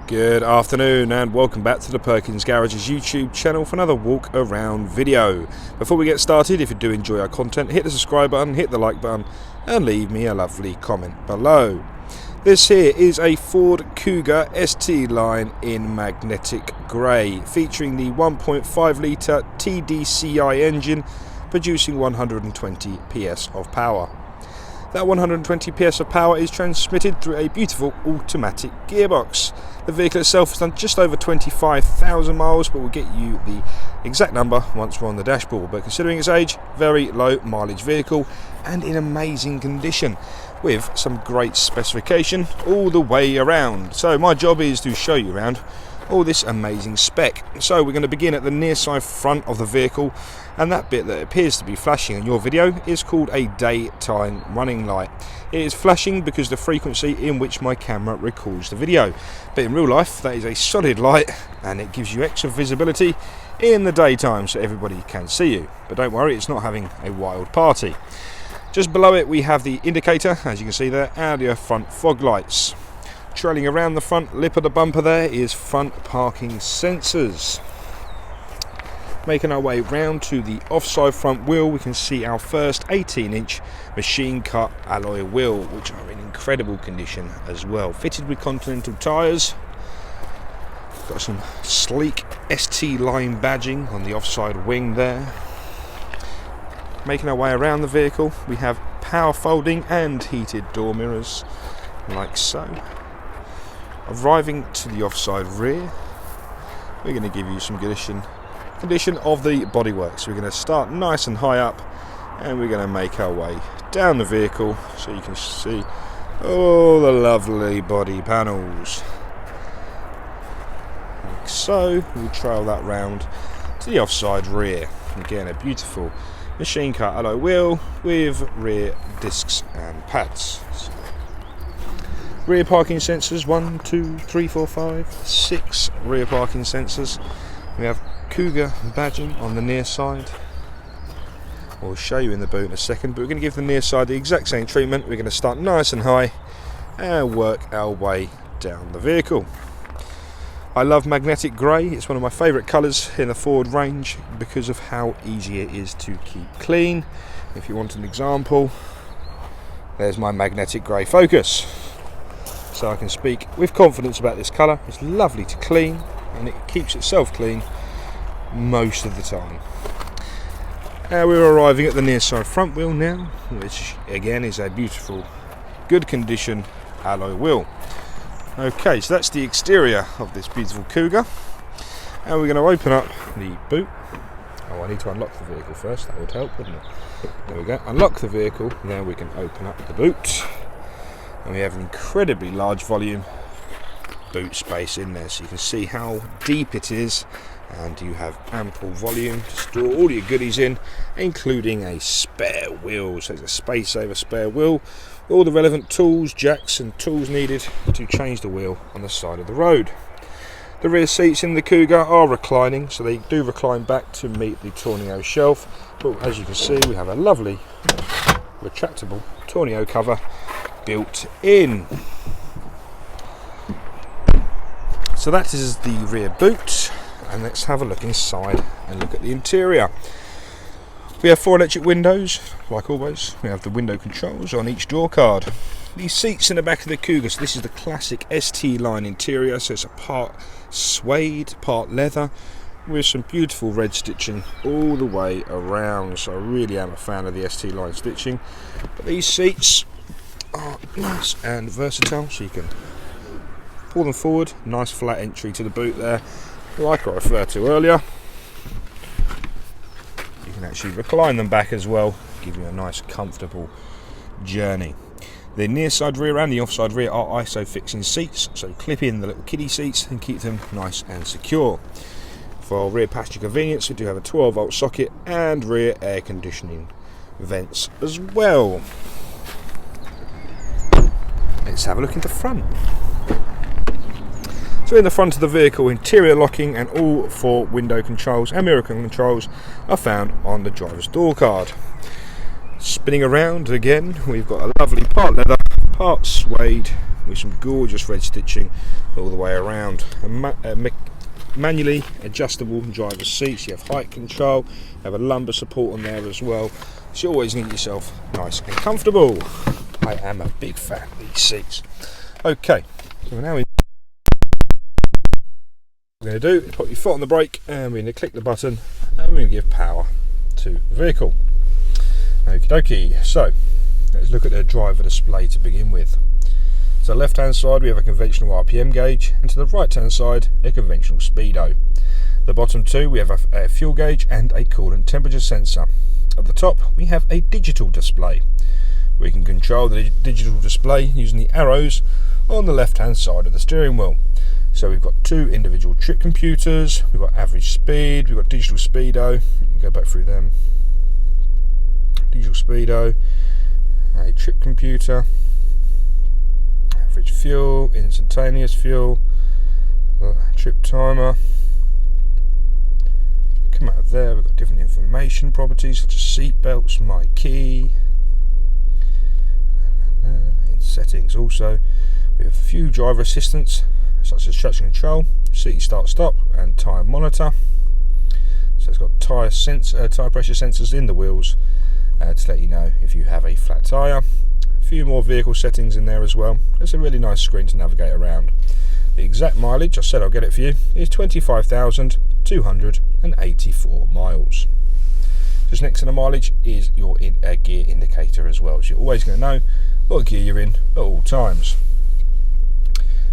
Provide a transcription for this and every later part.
Good afternoon and welcome back to the Perkins Garage's YouTube channel for another walk around video. Before we get started, if you do enjoy our content, hit the subscribe button, hit the like button and leave me a lovely comment below. This here is a Ford Kuga ST line in magnetic grey, featuring the 1.5 litre TDCi engine producing 120 PS of power. That 120 PS of power is transmitted through a beautiful automatic gearbox. The vehicle itself has done just over 25,000 miles, but we'll get you the exact number once we're on the dashboard. But considering its age, very low mileage vehicle and in amazing condition with some great specification all the way around. So my job is to show you around all this amazing spec. So we're going to begin at the near side front of the vehicle, and that bit that appears to be flashing in your video is called a daytime running light. It is flashing because the frequency in which my camera records the video, but in real life that is a solid light and it gives you extra visibility in the daytime so everybody can see you. But don't worry, it's not having a wild party. Just below it we have the indicator, as you can see there, and your front fog lights. Trailing around the front lip of the bumper there is front parking sensors. Making our way round to the offside front wheel, we can see our first 18-inch machine cut alloy wheel, which are in incredible condition as well. Fitted with Continental tyres. Got some sleek ST line badging on the offside wing there. Making our way around the vehicle, we have power folding and heated door mirrors, like so. Arriving to the offside rear, we're going to give you some condition of the bodywork. So we're going to start nice and high up and we're going to make our way down the vehicle so you can see all the lovely body panels. Like so, we'll trail that round to the offside rear. Again, a beautiful machine cut alloy wheel with rear discs and pads. Rear parking sensors, 1, 2, 3, 4, 5, 6 rear parking sensors. We have Kuga badging on the near side. We'll show you in the boot in a second, but we're going to give the near side the exact same treatment. We're going to start nice and high and work our way down the vehicle. I love magnetic grey. It's one of my favourite colours in the Ford range because of how easy it is to keep clean. If you want an example, there's my magnetic grey Focus. So I can speak with confidence about this colour. It's lovely to clean and it keeps itself clean most of the time. We're arriving at the near side front wheel now, which again is a beautiful, good condition alloy wheel. Okay, so that's the exterior of this beautiful Kuga, and we're going to open up the boot. Oh, I need to unlock the vehicle first, that would help, wouldn't it? There we go, unlock the vehicle, now we can open up the boot. And we have an incredibly large volume boot space in there, so you can see how deep it is, and you have ample volume to store all your goodies in, including a spare wheel. So it's a space saver spare wheel, all the relevant tools, jacks and tools needed to change the wheel on the side of the road. The rear seats in the Kuga are reclining, so they do recline back to meet the Tornio shelf, but as you can see we have a lovely retractable Tornio cover built in. So that is the rear boot, and let's have a look inside and look at the interior. We have 4 electric windows, like always. We have the window controls on each door card. These seats in the back of the Kuga, so this is the classic ST line interior, so it's a part suede, part leather, with some beautiful red stitching all the way around. So I really am a fan of the ST line stitching. But these seats are nice and versatile, so you can pull them forward, nice flat entry to the boot there, like I referred to earlier. You can actually recline them back as well, give you a nice comfortable journey. The near side rear and the offside rear are ISO-fixing seats, so clip in the little kiddie seats and keep them nice and secure. For rear passenger convenience, we do have a 12-volt socket and rear air conditioning vents as well. Let's have a look into the front. So in the front of the vehicle, interior locking and all 4 window controls and mirror controls are found on the driver's door card. Spinning around again, we've got a lovely part leather, part suede with some gorgeous red stitching all the way around. Manually adjustable driver's seats. You have height control, you have a lumbar support on there as well, so you always need yourself nice and comfortable. I am a big fan of these seats. Okay, so now what we're going to do is put your foot on the brake, and we're going to click the button, and we're going to give power to the vehicle. Okie dokie, so let's look at the driver display to begin with. So on the left hand side we have a conventional RPM gauge, and to the right hand side a conventional speedo. The bottom two we have a fuel gauge and a coolant temperature sensor. At the top we have a digital display. We can control the digital display using the arrows on the left hand side of the steering wheel. So we've got two individual trip computers, we've got average speed, we've got digital speedo, go back through them, digital speedo, a trip computer, average fuel, instantaneous fuel, trip timer. Come out of there, we've got different information properties such as seat belts, my key. In settings also we have a few driver assistants such as traction control, seat start stop, and tyre monitor. So it's got tyre pressure sensors in the wheels to let you know if you have a flat tyre. A few more vehicle settings in there as well. It's a really nice screen to navigate around. The exact mileage, I said I'll get it for you, is 25,284 miles. Just next to the mileage is your gear indicator as well, so you're always going to know what gear you're in at all times.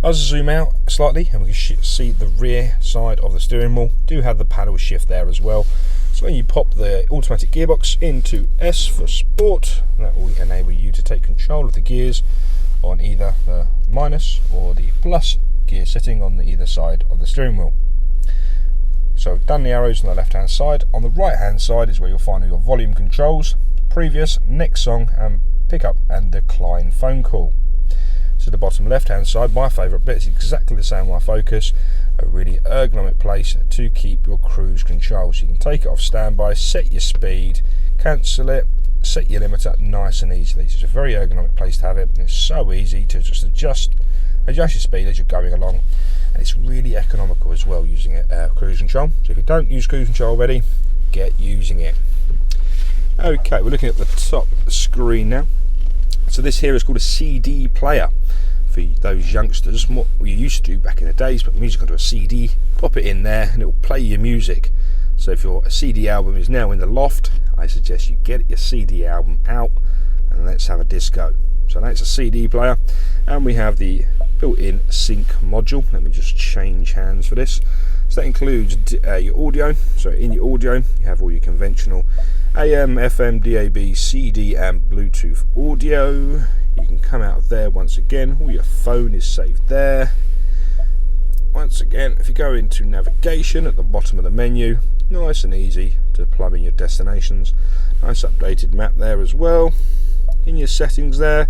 As I zoom out slightly and we can see the rear side of the steering wheel, do have the paddle shift there as well. So when you pop the automatic gearbox into S for sport, that will enable you to take control of the gears on either the minus or the plus gear setting on either side of the steering wheel. So I've done the arrows on the left hand side. On the right hand side is where you'll find your volume controls, previous, next song, and pick up and decline phone call. To the bottom left hand side, my favourite bit, is exactly the same on my Focus, a really ergonomic place to keep your cruise control. So you can take it off standby, set your speed, cancel it, set your limiter nice and easily. So it's a very ergonomic place to have it, and it's so easy to just adjust your speed as you're going along, and it's really economical as well using it, cruise control. So if you don't use cruise control already, get using it. Okay, we're looking at the top screen now. So this here is called a CD player. For those youngsters, what we used to do back in the days, put music onto a CD, pop it in there, and it will play your music. So if your CD album is now in the loft, I suggest you get your CD album out and let's have a disco. So that's a CD player, and we have the built-in sync module. Let me just change hands for this. So that includes your audio. So in your audio you have all your conventional AM, FM, DAB, CD and Bluetooth audio. You can come out of there once again, all your phone is saved there. Once again, if you go into navigation at the bottom of the menu, nice and easy to plumb in your destinations. Nice updated map there as well. In your settings there,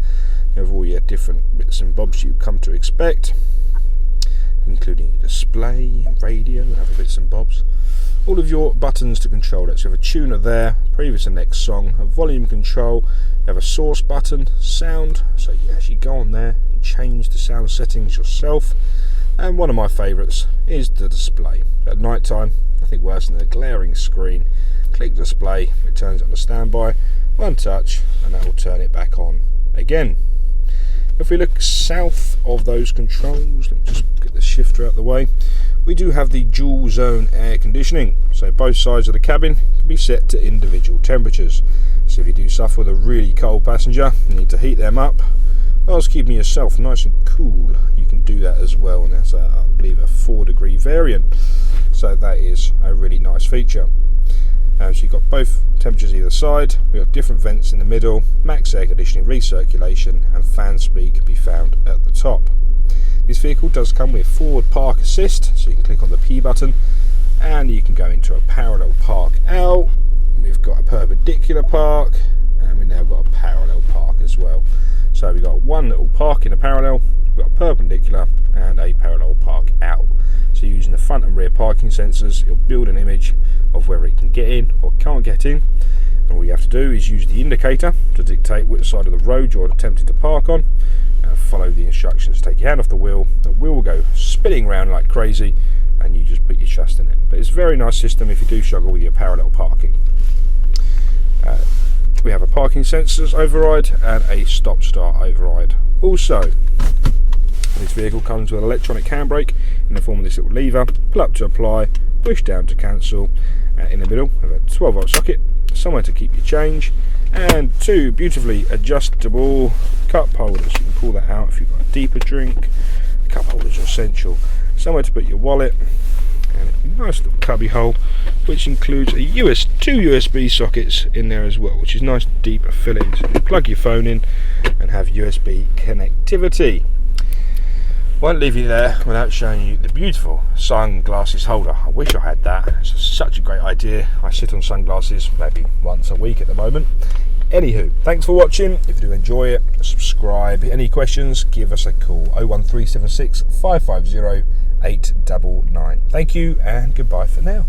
you have all your different bits and bobs you come to expect, including your display, radio and other bits and bobs. All of your buttons to control it. So you have a tuner there, previous and next song, a volume control, you have a source button, sound, so you actually go on there and change the sound settings yourself. And one of my favourites is the display. At night time, nothing worse than a glaring screen. Click display, it turns it on to standby, one touch and that will turn it back on again. If we look south of those controls, let me just get the shifter out of the way, we do have the dual zone air conditioning. So both sides of the cabin can be set to individual temperatures. So if you do suffer with a really cold passenger, you need to heat them up whilst keeping yourself nice and cool, you can do that as well, and that's I believe a 4-degree variant. So that is a really nice feature. So you've got both temperatures either side, we've got different vents in the middle, max air conditioning, recirculation and fan speed can be found at the top. This vehicle does come with forward park assist, so you can click on the P button and you can go into a parallel park out. We've got a perpendicular park and we've now got a parallel park as well. So we've got one little park in a parallel, we've got perpendicular and a parallel park out. So using the front and rear parking sensors, it'll build an image of whether it can get in or can't get in. And all you have to do is use the indicator to dictate which side of the road you're attempting to park on. Follow the instructions, take your hand off the wheel will go spinning around like crazy, and you just put your trust in it. But it's a very nice system if you do struggle with your parallel parking. We have a parking sensors override and a stop-start override. Also, this vehicle comes with an electronic handbrake in the form of this little lever. Pull up to apply, push down to cancel. In the middle, we have a 12-volt socket, somewhere to keep your change, and two beautifully adjustable cup holders. You can pull that out if you've got a deeper drink. The cup holders are essential. Somewhere to put your wallet, and a nice little cubby hole, which includes two USB sockets in there as well, which is nice deep fill-in. So you can plug your phone in and have USB connectivity. Won't leave you there without showing you the beautiful sunglasses holder. I wish I had that. It's such a great idea. I sit on sunglasses maybe once a week at the moment. Anywho, thanks for watching. If you do enjoy it, subscribe. Any questions, give us a call. 01376 550 899. Thank you and goodbye for now.